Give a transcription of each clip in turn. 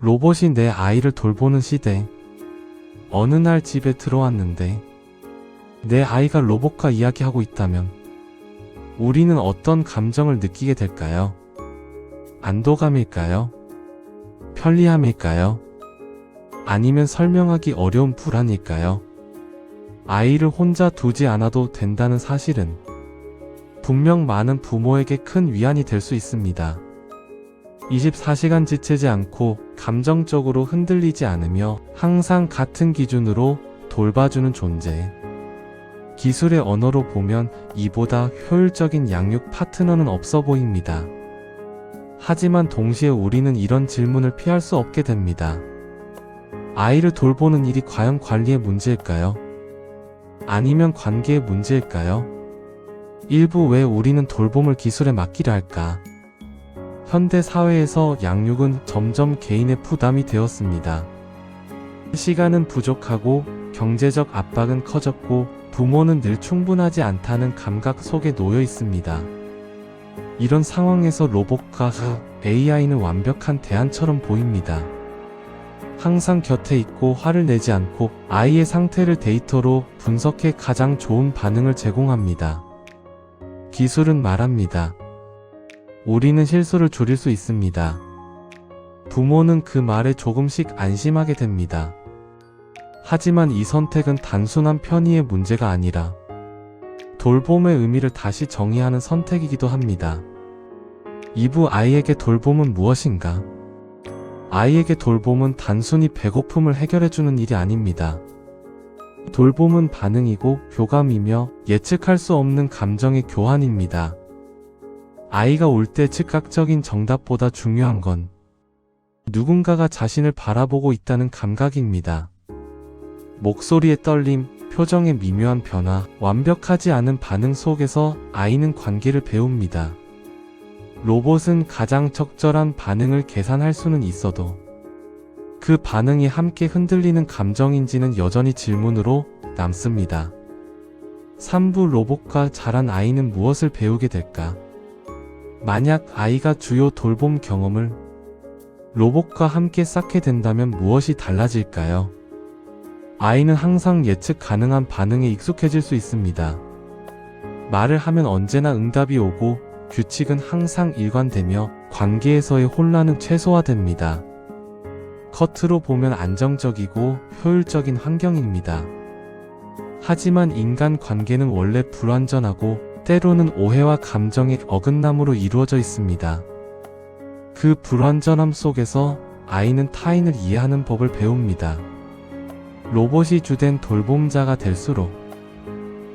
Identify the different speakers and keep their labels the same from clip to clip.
Speaker 1: 로봇이 내 아이를 돌보는 시대. 어느 날 집에 들어왔는데 내 아이가 로봇과 이야기하고 있다면 우리는 어떤 감정을 느끼게 될까요? 안도감일까요? 편리함일까요? 아니면 설명하기 어려운 불안일까요? 아이를 혼자 두지 않아도 된다는 사실은 분명 많은 부모에게 큰 위안이 될 수 있습니다. 24시간 지치지 않고 감정적으로 흔들리지 않으며 항상 같은 기준으로 돌봐주는 존재. 기술의 언어로 보면 이보다 효율적인 양육 파트너는 없어 보입니다. 하지만 동시에 우리는 이런 질문을 피할 수 없게 됩니다. 아이를 돌보는 일이 과연 관리의 문제일까요? 아니면 관계의 문제일까요? 일부 왜 우리는 돌봄을 기술에 맡기려 할까? 현대 사회에서 양육은 점점 개인의 부담이 되었습니다. 시간은 부족하고 경제적 압박은 커졌고 부모는 늘 충분하지 않다는 감각 속에 놓여 있습니다. 이런 상황에서 로봇과 AI는 완벽한 대안처럼 보입니다. 항상 곁에 있고 화를 내지 않고 아이의 상태를 데이터로 분석해 가장 좋은 반응을 제공합니다. 기술은 말합니다. 우리는 실수를 줄일 수 있습니다. 부모는 그 말에 조금씩 안심하게 됩니다. 하지만 이 선택은 단순한 편의의 문제가 아니라 돌봄의 의미를 다시 정의하는 선택이기도 합니다. 2부 아이에게 돌봄은 무엇인가? 아이에게 돌봄은 단순히 배고픔을 해결해주는 일이 아닙니다. 돌봄은 반응이고 교감이며 예측할 수 없는 감정의 교환입니다. 아이가 울 때 즉각적인 정답보다 중요한 건 누군가가 자신을 바라보고 있다는 감각입니다. 목소리의 떨림, 표정의 미묘한 변화, 완벽하지 않은 반응 속에서 아이는 관계를 배웁니다. 로봇은 가장 적절한 반응을 계산할 수는 있어도 그 반응이 함께 흔들리는 감정인지는 여전히 질문으로 남습니다. 3부 로봇과 자란 아이는 무엇을 배우게 될까? 만약 아이가 주요 돌봄 경험을 로봇과 함께 쌓게 된다면 무엇이 달라질까요? 아이는 항상 예측 가능한 반응에 익숙해질 수 있습니다. 말을 하면 언제나 응답이 오고 규칙은 항상 일관되며 관계에서의 혼란은 최소화됩니다. 겉으로 보면 안정적이고 효율적인 환경입니다. 하지만 인간 관계는 원래 불완전하고 때로는 오해와 감정의 어긋남으로 이루어져 있습니다. 그 불완전함 속에서 아이는 타인을 이해하는 법을 배웁니다. 로봇이 주된 돌봄자가 될수록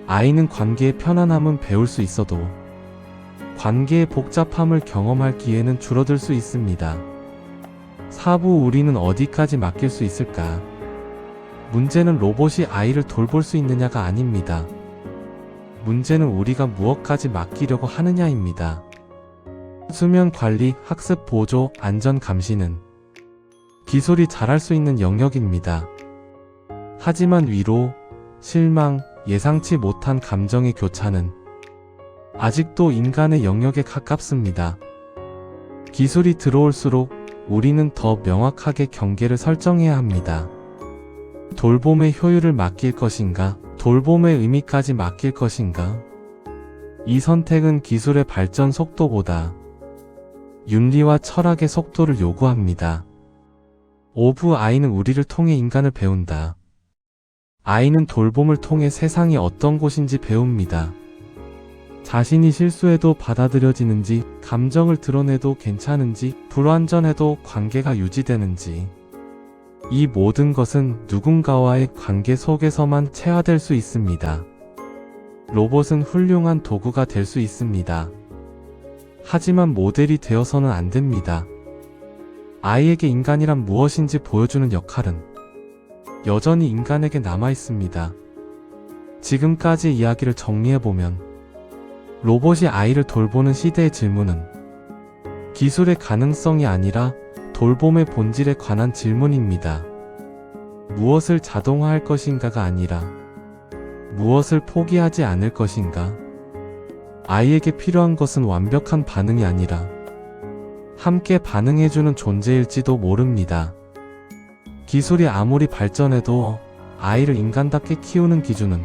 Speaker 1: 아이는 관계의 편안함은 배울 수 있어도 관계의 복잡함을 경험할 기회는 줄어들 수 있습니다. 4부 우리는 어디까지 맡길 수 있을까? 문제는 로봇이 아이를 돌볼 수 있느냐가 아닙니다. 문제는 우리가 무엇까지 맡기려고 하느냐입니다. 수면 관리, 학습 보조, 안전 감시는 기술이 잘할 수 있는 영역입니다. 하지만 위로, 실망, 예상치 못한 감정의 교차는 아직도 인간의 영역에 가깝습니다. 기술이 들어올수록 우리는 더 명확하게 경계를 설정해야 합니다. 돌봄의 효율을 맡길 것인가? 돌봄의 의미까지 맡길 것인가? 이 선택은 기술의 발전 속도보다 윤리와 철학의 속도를 요구합니다. 5부 아이는 우리를 통해 인간을 배운다. 아이는 돌봄을 통해 세상이 어떤 곳인지 배웁니다. 자신이 실수해도 받아들여지는지, 감정을 드러내도 괜찮은지, 불완전해도 관계가 유지되는지. 이 모든 것은 누군가와의 관계 속에서만 체화될 수 있습니다. 로봇은 훌륭한 도구가 될 수 있습니다. 하지만 모델이 되어서는 안 됩니다. 아이에게 인간이란 무엇인지 보여주는 역할은 여전히 인간에게 남아 있습니다. 지금까지 이야기를 정리해보면 로봇이 아이를 돌보는 시대의 질문은 기술의 가능성이 아니라 돌봄의 본질에 관한 질문입니다. 무엇을 자동화할 것인가가 아니라 무엇을 포기하지 않을 것인가? 아이에게 필요한 것은 완벽한 반응이 아니라 함께 반응해주는 존재일지도 모릅니다. 기술이 아무리 발전해도 아이를 인간답게 키우는 기준은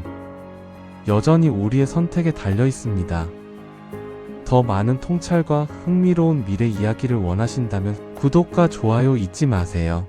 Speaker 1: 여전히 우리의 선택에 달려 있습니다. 더 많은 통찰과 흥미로운 미래 이야기를 원하신다면 구독과 좋아요 잊지 마세요.